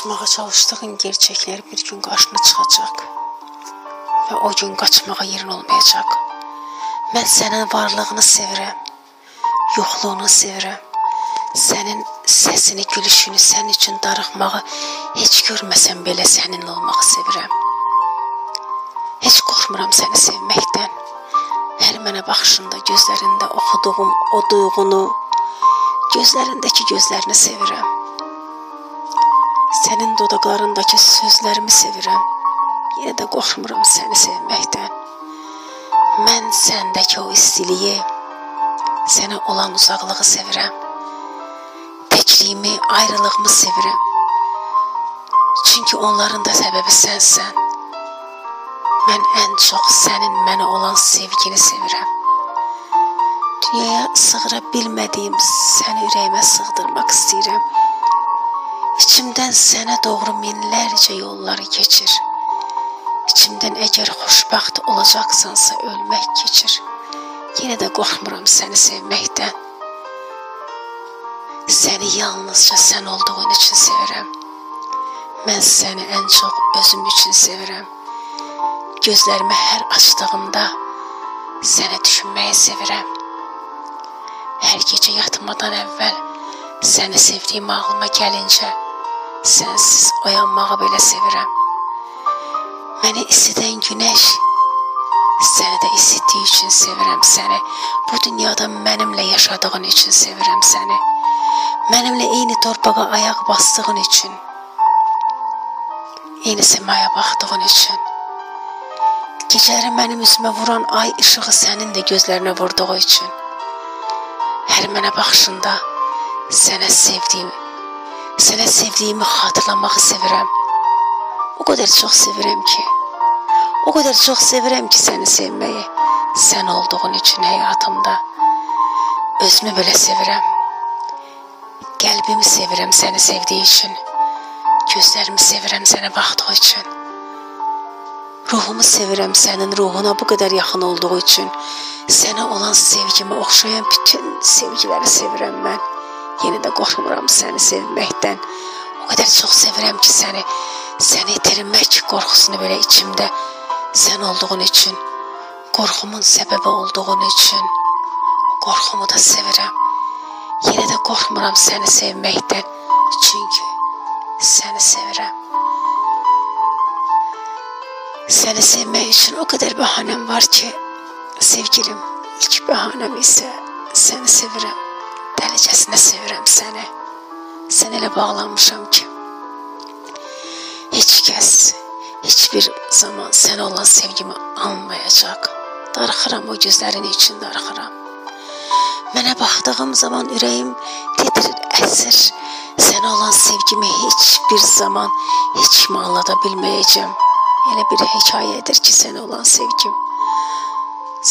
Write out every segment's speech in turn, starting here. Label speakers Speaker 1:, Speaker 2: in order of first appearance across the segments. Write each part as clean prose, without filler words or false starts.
Speaker 1: Qaçmağa çalışdığın gerçəklər bir gün qarşına çıxacaq və o gün qaçmağa yerin olmayacaq. Mən sənin varlığını sevirəm, yoxluğunu sevirəm. Sənin səsini, gülüşünü, sənin üçün darıxmağı heç görməsəm belə səninlə olmağı sevirəm. Heç qorxmuram səni sevməkdən. Hər mənə baxışında, gözlərində oxuduğum o duyğunu, gözlərindəki gözlərini sevirəm. Sənin dodaqlarındakı sözlərimi sevirəm. Yenə də qorxmuram səni sevməkdən. Mən səndəki o istiliyi, sənə olan uzaqlığı sevirəm. Təkliyimi, ayrılığımı sevirəm. Çünki onların da səbəbi sənsən. Mən ən çox sənin mənə olan sevgini sevirəm. Dünyaya sığıra bilmədiyim səni ürəyimə sığdırmaq istəyirəm. İçimdən sənə doğru minlərcə yolları keçir. İçimdən əgər xoşbəxt olacaqsansa ölmək keçir. Yenə də qorxmuram səni sevməkdən. Səni yalnızca sən olduğun üçün sevirəm. Mən səni ən çox özüm üçün sevirəm. Gözlərimi hər açdığımda səni düşünməyi sevirəm. Hər gecə yatmadan əvvəl səni sevdiyim ağlıma gəlincə sənsiz oyanmağı belə sevirəm. Məni isidən günəş səni də isitdiyi üçün sevirəm səni. Bu dünyada mənimlə yaşadığın üçün sevirəm səni. Mənimlə eyni torpağa ayaq bastığın üçün, eyni səmaya baxdığın üçün. Gecələri mənim üzümə vuran ay işığı sənin də gözlərinə vurduğu üçün. Hər mənə baxışında sənə sevdiyimi xatırlamağı sevirəm. O qədər çox sevirəm ki səni sevməyi. Sən olduğun üçün həyatımda özümü belə sevirəm. Qəlbimi sevirəm səni sevdiyi üçün. Gözlərimi sevirəm sənə baxdığı üçün. Ruhumu sevirəm sənin ruhuna bu qədər yaxın olduğu üçün. Sənə olan sevgimi oxşayan bütün sevgiləri sevirəm mən. Yenə də qorxmuram səni sevməkdən. O qədər çox sevirəm ki səni itirmək qorxusunu belə içimdə sən olduğun üçün, qorxumun səbəbi olduğun üçün, qorxumu da sevirəm. Yenə də qorxmuram səni sevməkdən, çünki səni sevirəm. Səni sevmək üçün o qədər bəhanəm var ki, sevgilim, ilk bəhanəm isə səni sevirəm. Dəlicəsinə sevirəm səni. Sən elə bağlanmışam ki, heç kəs, heç bir zaman sənə olan sevgimi almayacaq. Darıxıram o gözlərin üçün darıxıram. Mənə baxdığım zaman ürəyim titrir, əsir. Sənə olan sevgimi heç bir zaman heç kimə anlada bilməyəcəm. Elə bir hekayədir ki sənə olan sevgim.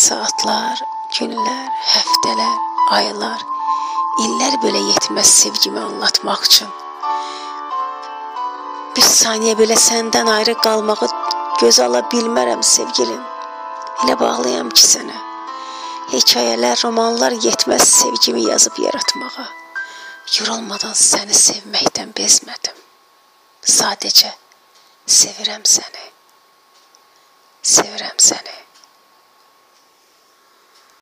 Speaker 1: Saatlar, günlər, həftələr, aylar, illər belə yetməz sevgimi anlatmaq üçün. Bir saniyə belə səndən ayrı qalmağı göz ala bilmərəm sevgilim. Elə bağlıyam ki sənə. Hekayələr, romanlar yetməz sevgimi yazıb yaratmağa. Yorulmadan səni sevməkdən bezmədim. Sadəcə sevirəm səni. Sevirəm səni.